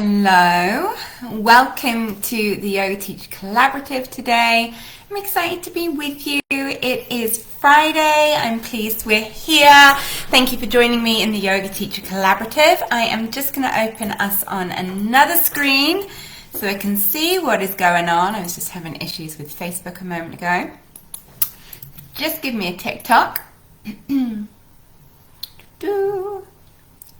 Hello, welcome to the Yoga Teacher Collaborative today. I'm excited to be with you. It is Friday. I'm pleased we're here. Thank you for joining me in the Yoga Teacher Collaborative. I am just going to open us on another screen so I can see what is going on. I was just having issues with Facebook a moment ago. Just give me a TikTok.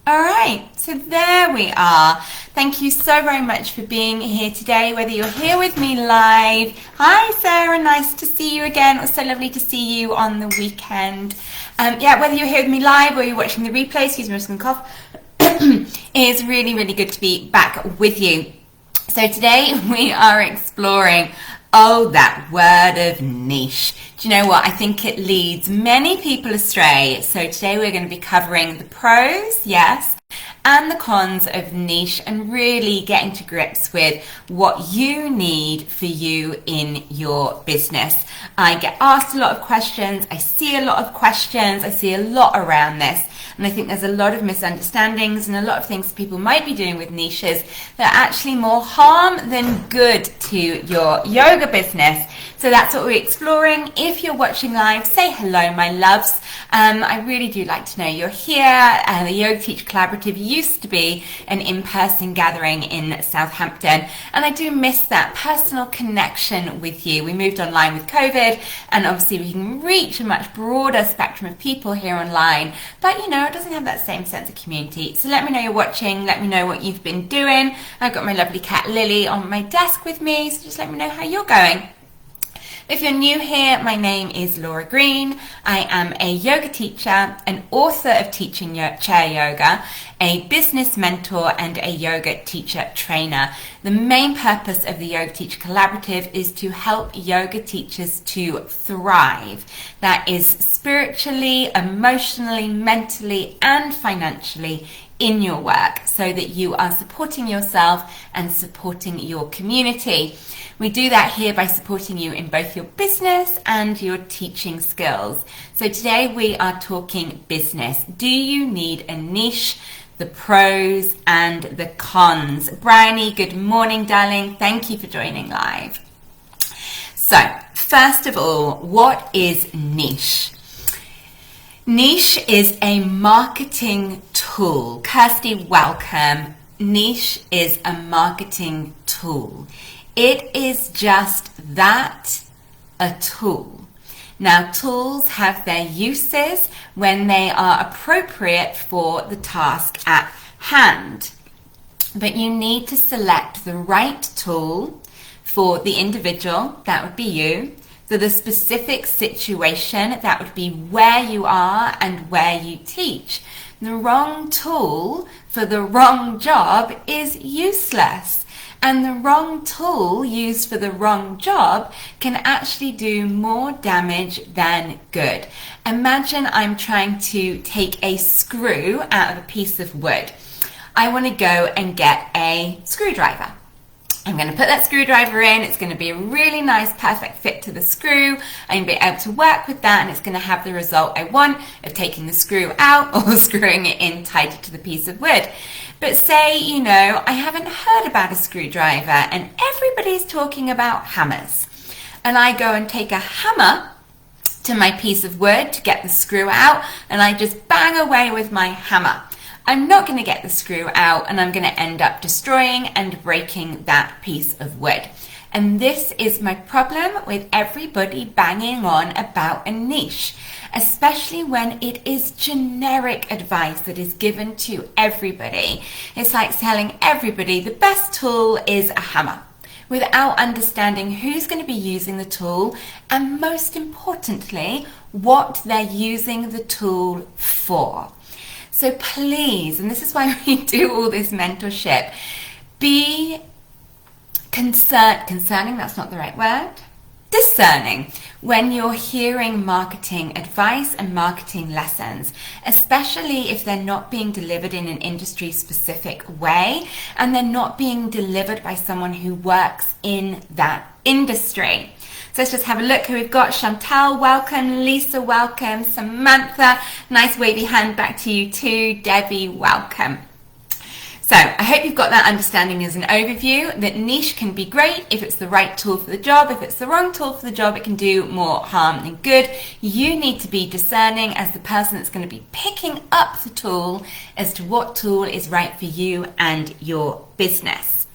All right, so there we are. Thank you so very much for being here today, whether you're here with me live. Hi, Sarah, nice to see you again. It was so lovely to see you on the weekend. Whether you're here with me live or you're watching the replay, excuse me, I'm just going to cough. It's really, really good to be back with you. So today we are exploring, that word of niche. Do you know what? I think it leads many people astray. So today we're going to be covering the pros, yes, and the cons of niche and really getting to grips with what you need for you in your business. I get asked a lot of questions. I see a lot of questions. I see a lot around this. And I think there's a lot of misunderstandings and a lot of things people might be doing with niches that are actually more harm than good to your yoga business. So that's what we're exploring. If you're watching live, say hello, my loves. I really do like to know you're here. The Yoga Teacher Collaborative used to be an in-person gathering in Southampton, and I do miss that personal connection with you. We moved online with COVID, and obviously we can reach a much broader spectrum of people here online, but it doesn't have that same sense of community. So let me know you're watching. Let me know what you've been doing. I've got my lovely cat Lily on my desk with me, so just let me know how you're going. If you're new here, my name is Laura Green. I am a yoga teacher, an author of Teaching Chair Yoga, a business mentor, and a yoga teacher trainer. The main purpose of the Yoga Teacher Collaborative is to help yoga teachers to thrive. That is spiritually, emotionally, mentally, and financially in your work, so that you are supporting yourself and supporting your community. We do that here by supporting you in both your business and your teaching skills. So today we are talking business. Do you need a niche? The pros and the cons. Bryony, good morning, darling. Thank you for joining live. So, first of all, what is niche? Niche is a marketing tool. Kirsty, welcome. Niche is a marketing tool. It is just that, a tool. Now, tools have their uses when they are appropriate for the task at hand. But you need to select the right tool for the individual, that would be you, for the specific situation, that would be where you are and where you teach. The wrong tool for the wrong job is useless. And the wrong tool used for the wrong job can actually do more damage than good. Imagine I'm trying to take a screw out of a piece of wood. I want to go and get a screwdriver. I'm going to put that screwdriver in. It's going to be a really nice, perfect fit to the screw. I'm going to be able to work with that, and it's going to have the result I want of taking the screw out or screwing it in tighter to the piece of wood. But say, I haven't heard about a screwdriver and everybody's talking about hammers. And I go and take a hammer to my piece of wood to get the screw out, and I just bang away with my hammer. I'm not going to get the screw out, and I'm going to end up destroying and breaking that piece of wood. And this is my problem with everybody banging on about a niche, especially when it is generic advice that is given to everybody. It's like telling everybody the best tool is a hammer, without understanding who's going to be using the tool, and most importantly, what they're using the tool for. So please, and this is why we do all this mentorship, be concerning, that's not the right word, discerning when you're hearing marketing advice and marketing lessons, especially if they're not being delivered in an industry specific way and they're not being delivered by someone who works in that industry. So let's just have a look who we've got. Chantal, welcome. Lisa, welcome. Samantha, nice wavy hand back to you too. Debbie, welcome. So I hope you've got that understanding as an overview, that niche can be great if it's the right tool for the job. If it's the wrong tool for the job, it can do more harm than good. You need to be discerning as the person that's going to be picking up the tool as to what tool is right for you and your business.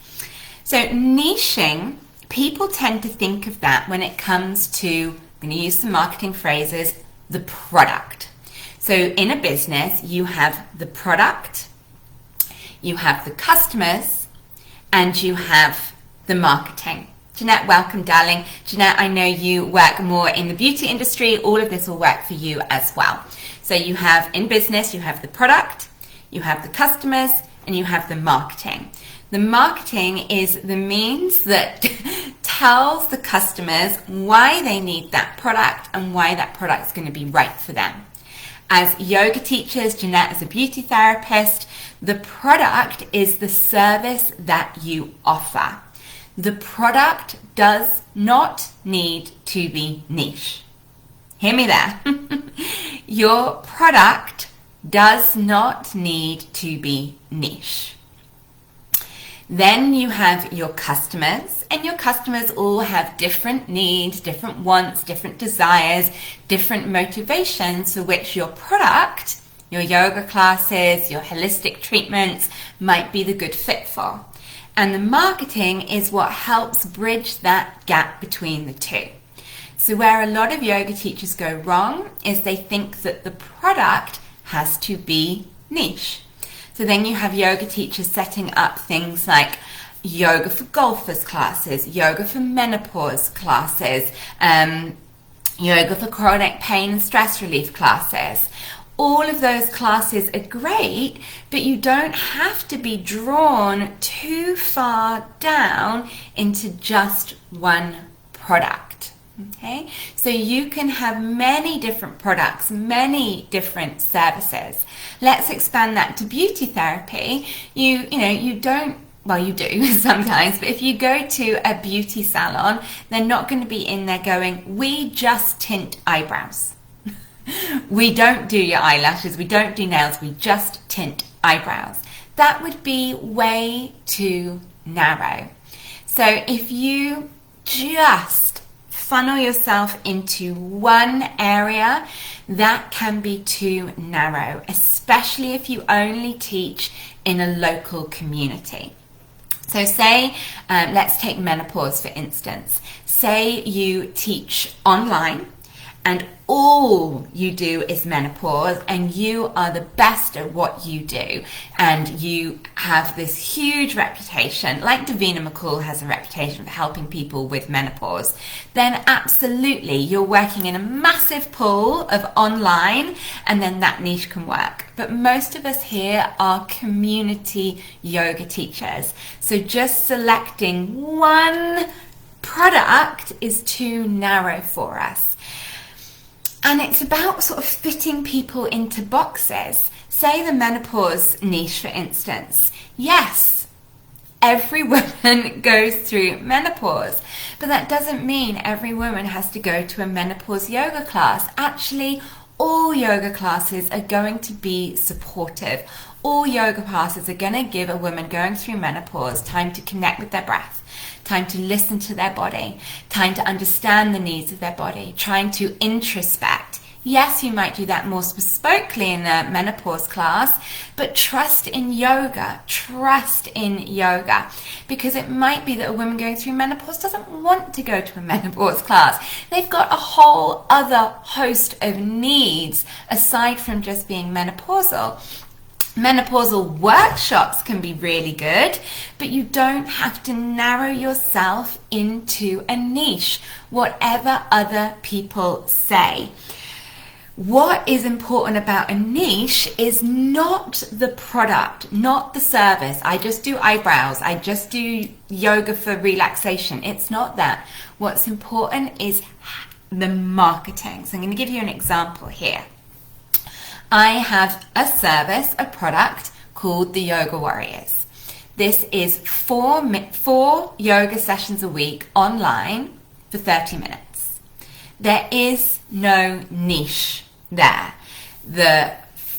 So niching, people tend to think of that when it comes to, I'm going to use some marketing phrases, the product. So in a business, you have the product, you have the customers, and you have the marketing. Jeanette, welcome, darling. Jeanette, I know you work more in the beauty industry. All of this will work for you as well. So you have, in business, you have the product, you have the customers, and you have the marketing. The marketing is the means that tells the customers why they need that product and why that product is going to be right for them. As yoga teachers, Jeanette as a beauty therapist, the product is the service that you offer. The product does not need to be niche. Hear me there. Your product does not need to be niche. Then you have your customers, and your customers all have different needs, different wants, different desires, different motivations for which your product, your yoga classes, your holistic treatments might be the good fit for. And the marketing is what helps bridge that gap between the two. So where a lot of yoga teachers go wrong is they think that the product has to be niche. So then you have yoga teachers setting up things like yoga for golfers classes, yoga for menopause classes, yoga for chronic pain and stress relief classes. All of those classes are great, but you don't have to be drawn too far down into just one product. Okay, so you can have many different products, many different services. Let's expand that to beauty therapy. You don't, well, you do sometimes, but if you go to a beauty salon, they're not going to be in there going, we just tint eyebrows. We don't do your eyelashes, we don't do nails, we just tint eyebrows. That would be way too narrow. So if you just funnel yourself into one area, that can be too narrow, especially if you only teach in a local community. So say, let's take menopause for instance. Say you teach online and all you do is menopause and you are the best at what you do and you have this huge reputation, like Davina McCall has a reputation for helping people with menopause, then absolutely you're working in a massive pool of online and then that niche can work. But most of us here are community yoga teachers. So just selecting one product is too narrow for us. And it's about sort of fitting people into boxes. Say the menopause niche, for instance. Yes, every woman goes through menopause, but that doesn't mean every woman has to go to a menopause yoga class. Actually, all yoga classes are going to be supportive. All yoga classes are going to give a woman going through menopause time to connect with their breath, time to listen to their body, time to understand the needs of their body, trying to introspect. Yes, you might do that more bespokely in a menopause class, but trust in yoga, because it might be that a woman going through menopause doesn't want to go to a menopause class. They've got a whole other host of needs aside from just being menopausal. Menopausal workshops can be really good, but you don't have to narrow yourself into a niche, whatever other people say. What is important about a niche is not the product, not the service. I just do eyebrows, I just do yoga for relaxation. It's not that. What's important is the marketing. So I'm going to give you an example here. I have a service, a product called the Yoga Warriors. This is four yoga sessions a week online for 30 minutes. There is no niche there. The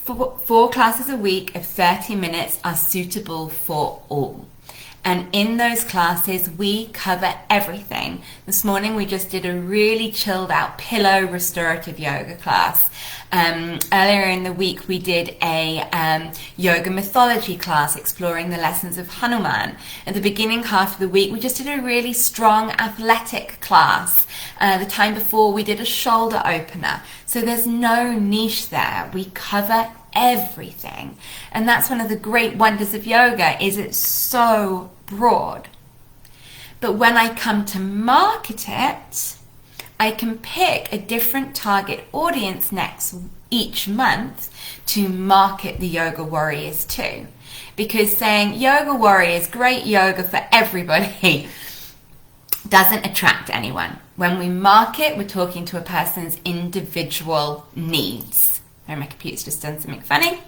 4 classes a week of 30 minutes are suitable for all. And in those classes, we cover everything. This morning, we just did a really chilled out pillow restorative yoga class. Earlier in the week, we did a yoga mythology class exploring the lessons of Hanuman. At the beginning half of the week, we just did a really strong athletic class. The time before, we did a shoulder opener. So there's no niche there. We cover everything. And that's one of the great wonders of yoga, is it's so broad. But when I come to market it, I can pick a different target audience each month to market the Yoga Warriors to. Because saying Yoga Warriors, great yoga for everybody, doesn't attract anyone. When we market, we're talking to a person's individual needs. Oh, my computer's just done something funny.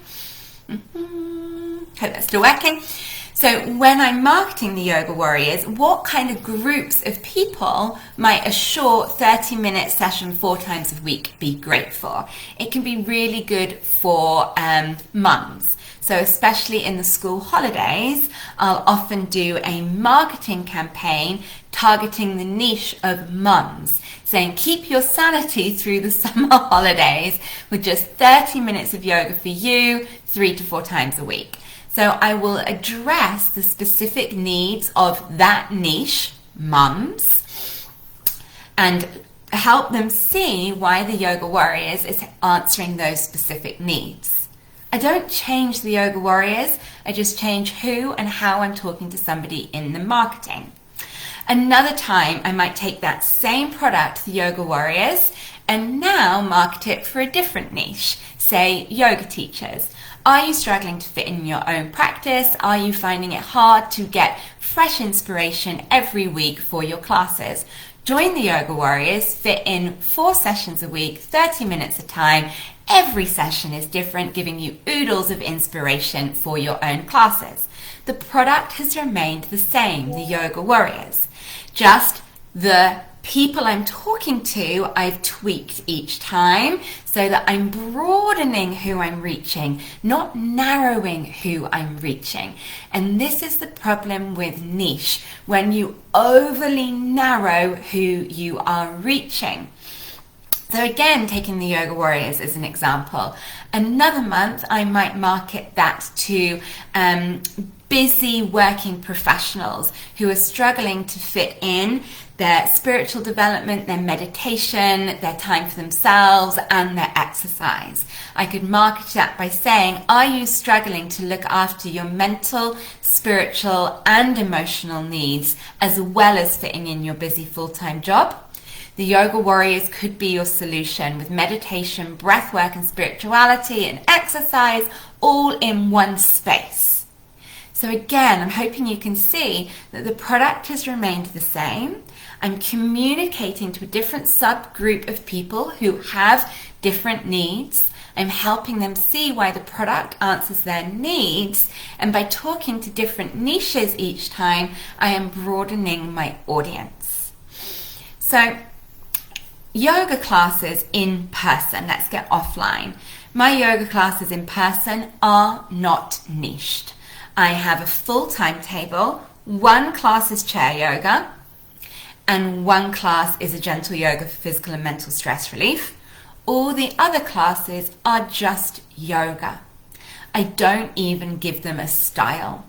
Hope that's still working. So when I'm marketing the Yoga Warriors, what kind of groups of people might a short 30-minute session 4 times a week be great for? It can be really good for mums. So especially in the school holidays, I'll often do a marketing campaign targeting the niche of mums, saying keep your sanity through the summer holidays with just 30 minutes of yoga for you 3 to 4 times a week. So I will address the specific needs of that niche, mums, and help them see why the Yoga Warriors is answering those specific needs. I don't change the Yoga Warriors, I just change who and how I'm talking to somebody in the marketing. Another time, I might take that same product, the Yoga Warriors, and now market it for a different niche, say yoga teachers. Are you struggling to fit in your own practice? Are you finding it hard to get fresh inspiration every week for your classes? Join the Yoga Warriors, fit in 4 sessions a week, 30 minutes a time. Every session is different, giving you oodles of inspiration for your own classes. The product has remained the same, the Yoga Warriors. Just the people I'm talking to, I've tweaked each time so that I'm broadening who I'm reaching, not narrowing who I'm reaching. And this is the problem with niche, when you overly narrow who you are reaching. So again, taking the Yoga Warriors as an example, another month I might market that to busy working professionals who are struggling to fit in their spiritual development, their meditation, their time for themselves, and their exercise. I could market that by saying, are you struggling to look after your mental, spiritual, and emotional needs, as well as fitting in your busy full-time job? The Yoga Warriors could be your solution, with meditation, breath work, and spirituality and exercise all in one space. So again, I'm hoping you can see that the product has remained the same. I'm communicating to a different subgroup of people who have different needs. I'm helping them see why the product answers their needs. And by talking to different niches each time, I am broadening my audience. So, yoga classes in person. Let's get offline. My yoga classes in person are not niched. I have a full timetable. 1 class is chair yoga, and 1 class is a gentle yoga for physical and mental stress relief. All the other classes are just yoga. I don't even give them a style.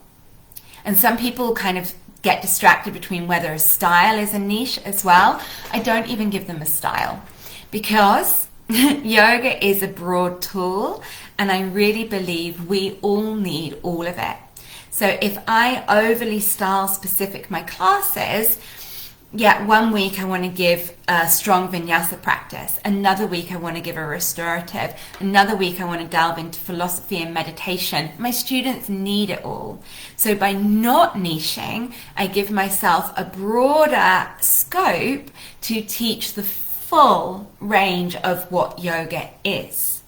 And some people kind of get distracted between whether a style is a niche as well. I don't even give them a style, because yoga is a broad tool, and I really believe we all need all of it. So if I overly style specific my classes, one week I want to give a strong vinyasa practice, another week I want to give a restorative, another week I want to delve into philosophy and meditation. My students need it all. So by not niching, I give myself a broader scope to teach the full range of what yoga is.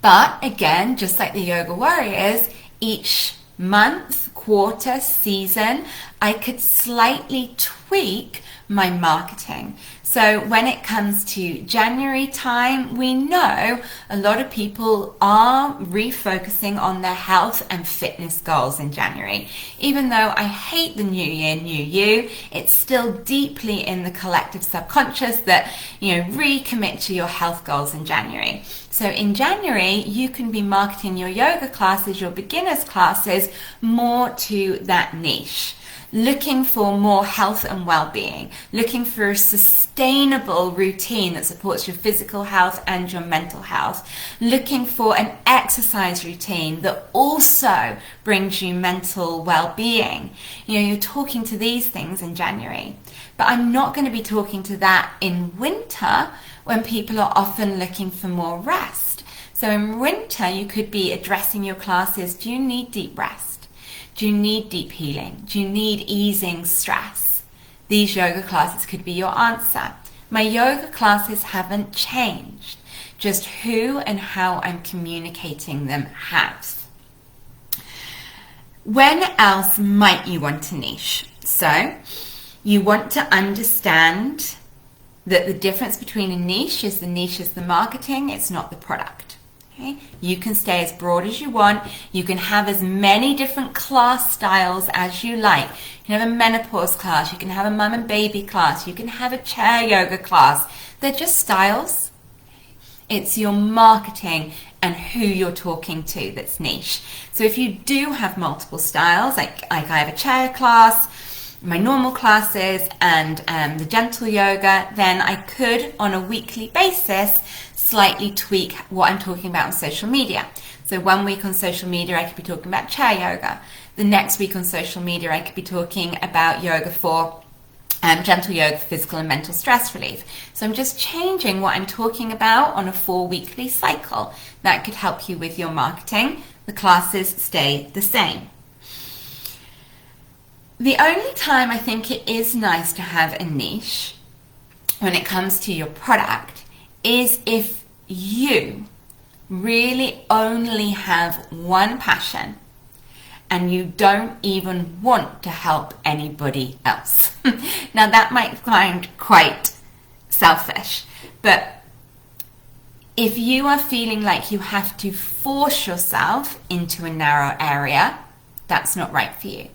But again, just like the Yoga Warriors, each month, quarter, season, I could slightly tweak tweak my marketing. So when it comes to January time, we know a lot of people are refocusing on their health and fitness goals in January. Even though I hate the new year, new you, it's still deeply in the collective subconscious that, recommit to your health goals in January. So in January, you can be marketing your yoga classes, your beginners classes, more to that niche. Looking for more health and well-being, looking for a sustainable routine that supports your physical health and your mental health, looking for an exercise routine that also brings you mental well-being. You're talking to these things in January, but I'm not going to be talking to that in winter when people are often looking for more rest. So in winter, you could be addressing your classes, do you need deep rest? Do you need deep healing? Do you need easing stress? These yoga classes could be your answer. My yoga classes haven't changed. Just who and how I'm communicating them has. When else might you want to niche? So you want to understand that the difference between a niche is the marketing, it's not the product. Okay? You can stay as broad as you want. You can have as many different class styles as you like. You can have a menopause class. You can have a mum and baby class. You can have a chair yoga class. They're just styles. It's your marketing and who you're talking to that's niche. So if you do have multiple styles, like I have a chair class, my normal classes, and the gentle yoga, then I could, on a weekly basis, slightly tweak what I'm talking about on social media. So one week on social media, I could be talking about chair yoga. The next week on social media, I could be talking about yoga for gentle yoga for physical and mental stress relief. So I'm just changing what I'm talking about on a 4-weekly cycle. That could help you with your marketing. The classes stay the same. The only time I think it is nice to have a niche when it comes to your product is if you really only have one passion and you don't even want to help anybody else. Now that might sound quite selfish, but if you are feeling like you have to force yourself into a narrow area, that's not right for you.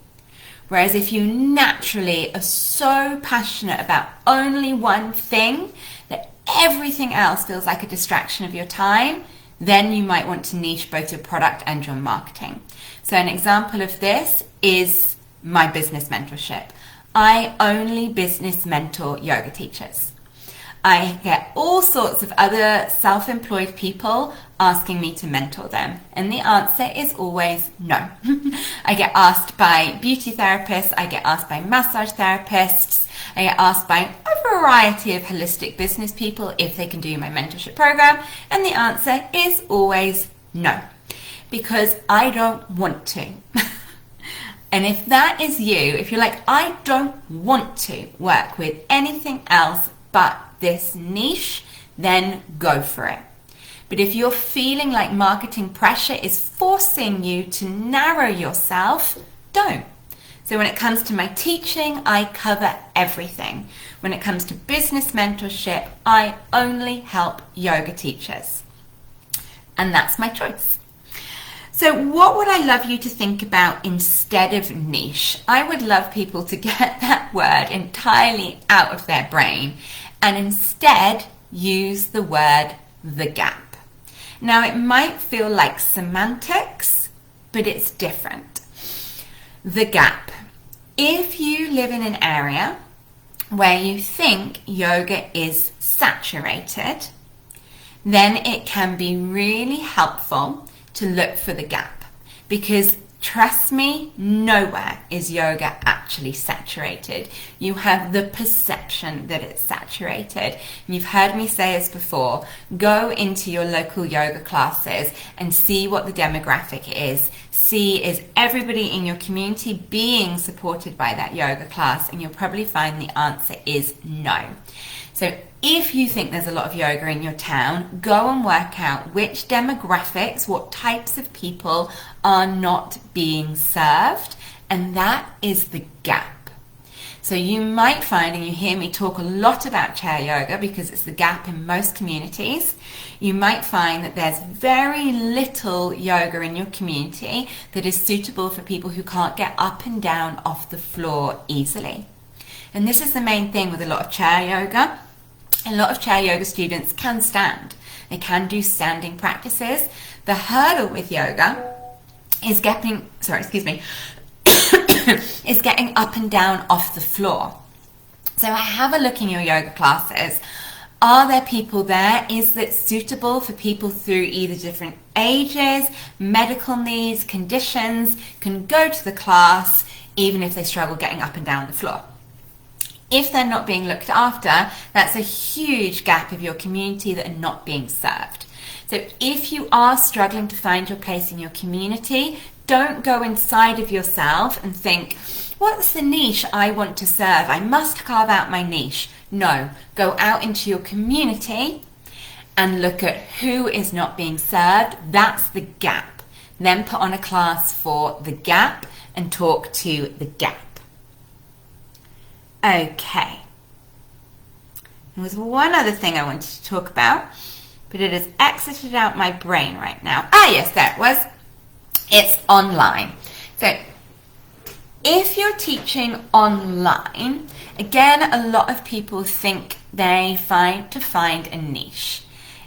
Whereas if you naturally are so passionate about only one thing that everything else feels like a distraction of your time, then you might want to niche both your product and your marketing. So an example of this is my business mentorship. I only business mentor yoga teachers. I get all sorts of other self-employed people asking me to mentor them, and the answer is always no. I get asked by beauty therapists, I get asked by massage therapists, I get asked by a variety of holistic business people if they can do my mentorship program, and the answer is always no, because I don't want to. And if that is you, if you're like, I don't want to work with anything else but this niche, then go for it. But if you're feeling like marketing pressure is forcing you to narrow yourself, don't. So when it comes to my teaching, I cover everything. When it comes to business mentorship, I only help yoga teachers. And that's my choice. So what would I love you to think about instead of niche? I would love people to get that word entirely out of their brain and instead use the word the gap. Now it might feel like semantics, but it's different. The gap. If you live in an area where you think yoga is saturated, then it can be really helpful to look for the gap, because trust me, nowhere is yoga actually saturated. You have the perception that it's saturated. And you've heard me say this before. Go into your local yoga classes and see what the demographic is. See, is everybody in your community being supported by that yoga class? And you'll probably find the answer is no. So if you think there's a lot of yoga in your town, go and work out which demographics, what types of people are not being served, and that is the gap. So you might find, and you hear me talk a lot about chair yoga because it's the gap in most communities, you might find that there's very little yoga in your community that is suitable for people who can't get up and down off the floor easily. And this is the main thing with a lot of chair yoga. A lot of chair yoga students can stand. They can do standing practices. The hurdle with yoga is getting, is getting up and down off the floor. So have a look in your yoga classes. Are there people there? Is that suitable for people through either different ages, medical needs, conditions, can go to the class even if they struggle getting up and down the floor? If they're not being looked after, that's a huge gap of your community that are not being served. So if you are struggling to find your place in your community, don't go inside of yourself and think, what's the niche I want to serve? I must carve out my niche. No, go out into your community and look at who is not being served. That's the gap. Then put on a class for the gap and talk to the gap. Okay. There was one other thing I wanted to talk about, but it has exited out my brain right now. Ah, yes, there it was. It's online. So if you're teaching online, again, a lot of people think they find a niche.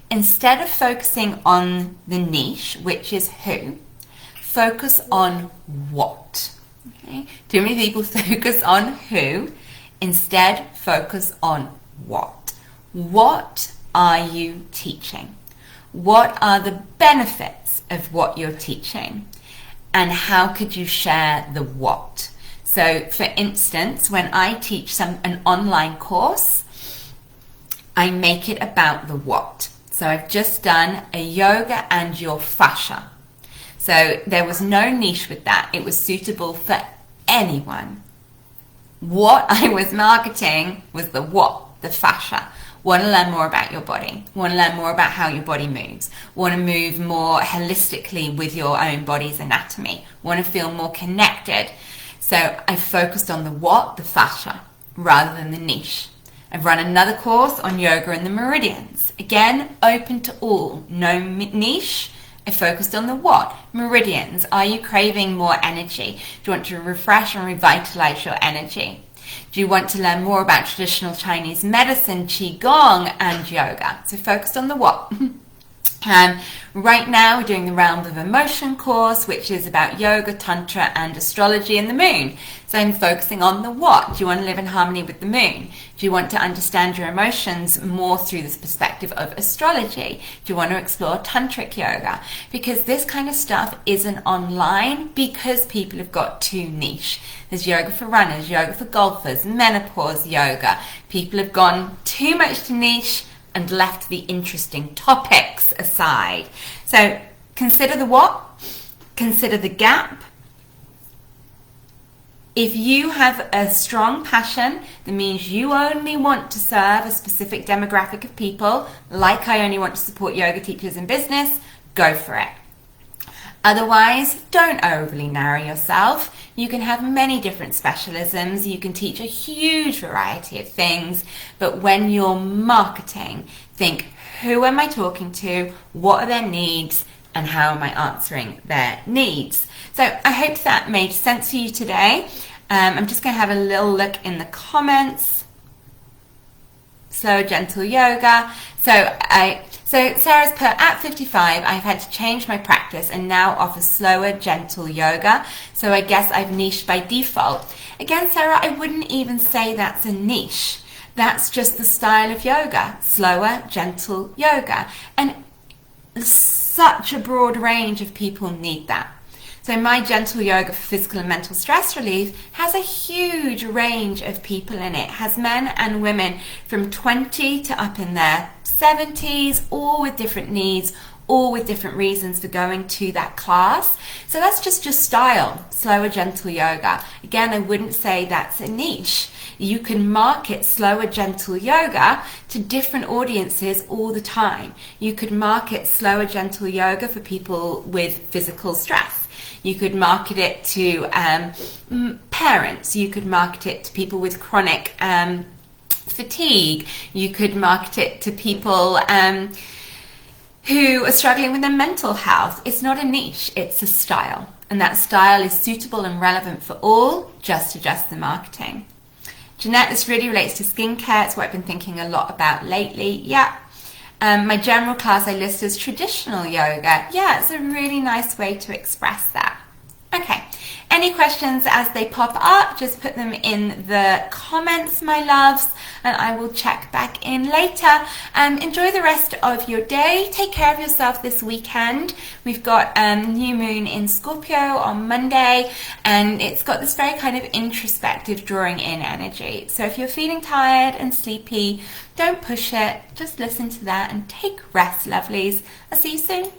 Instead of focusing on the niche, which is who, focus on what. Okay? Too many people focus on who. Instead, focus on what. What are you teaching? What are the benefits of what you're teaching? And how could you share the what? So, for instance, when I teach an online course, I make it about the what. So I've just done a yoga and your fascia. So there was no niche with that. It was suitable for anyone. What I was marketing was the what, the fascia. Want to learn more about your body. Want to learn more about how your body moves. Want to move more holistically with your own body's anatomy. Want to feel more connected. So I focused on the what, the fascia, rather than the niche. I've run another course on yoga and the meridians. Again, open to all. No niche. I focused on the what? Meridians. Are you craving more energy? Do you want to refresh and revitalize your energy? Do you want to learn more about traditional Chinese medicine, Qigong, and yoga? So focused on the what. Right now we're doing the Realms of Emotion course, which is about yoga, tantra, and astrology and the moon. So I'm focusing on the what. Do you want to live in harmony with the moon? Do you want to understand your emotions more through this perspective of astrology? Do you want to explore tantric yoga? Because this kind of stuff isn't online because people have got too niche. There's yoga for runners, yoga for golfers, menopause yoga. People have gone too much to niche and left the interesting topics aside. So consider the what, consider the gap. If you have a strong passion, that means you only want to serve a specific demographic of people, like I only want to support yoga teachers in business, go for it. Otherwise, don't overly narrow yourself. You can have many different specialisms. You can teach a huge variety of things. But when you're marketing, think, who am I talking to? What are their needs? And how am I answering their needs? So I hope that made sense to you today. I'm just going to have a little look in the comments. Slow, gentle yoga. So Sarah's put, at 55, I've had to change my practice and now offer slower, gentle yoga. So I guess I've niched by default. Again, Sarah, I wouldn't even say that's a niche. That's just the style of yoga. Slower, gentle yoga. And such a broad range of people need that. So my gentle yoga for physical and mental stress relief has a huge range of people in it. It has men and women from 20 to up in their 70s, all with different needs, all with different reasons for going to that class. So that's just your style, slower, gentle yoga. Again, I wouldn't say that's a niche. You can market slower, gentle yoga to different audiences all the time. You could market slower, gentle yoga for people with physical stress. You could market it to parents. You could market it to people with chronic fatigue. You could market it to people who are struggling with their mental health. It's not a niche, it's a style. And that style is suitable and relevant for all, just adjust the marketing. Jeanette, this really relates to skincare. It's what I've been thinking a lot about lately. Yeah. My general class I list as traditional yoga. Yeah, it's a really nice way to express that. Okay, any questions as they pop up, just put them in the comments, my loves, and I will check back in later. Enjoy the rest of your day. Take care of yourself this weekend. We've got new moon in Scorpio on Monday, and it's got this very kind of introspective drawing in energy. So if you're feeling tired and sleepy, don't push it. Just listen to that and take rest, lovelies. I'll see you soon.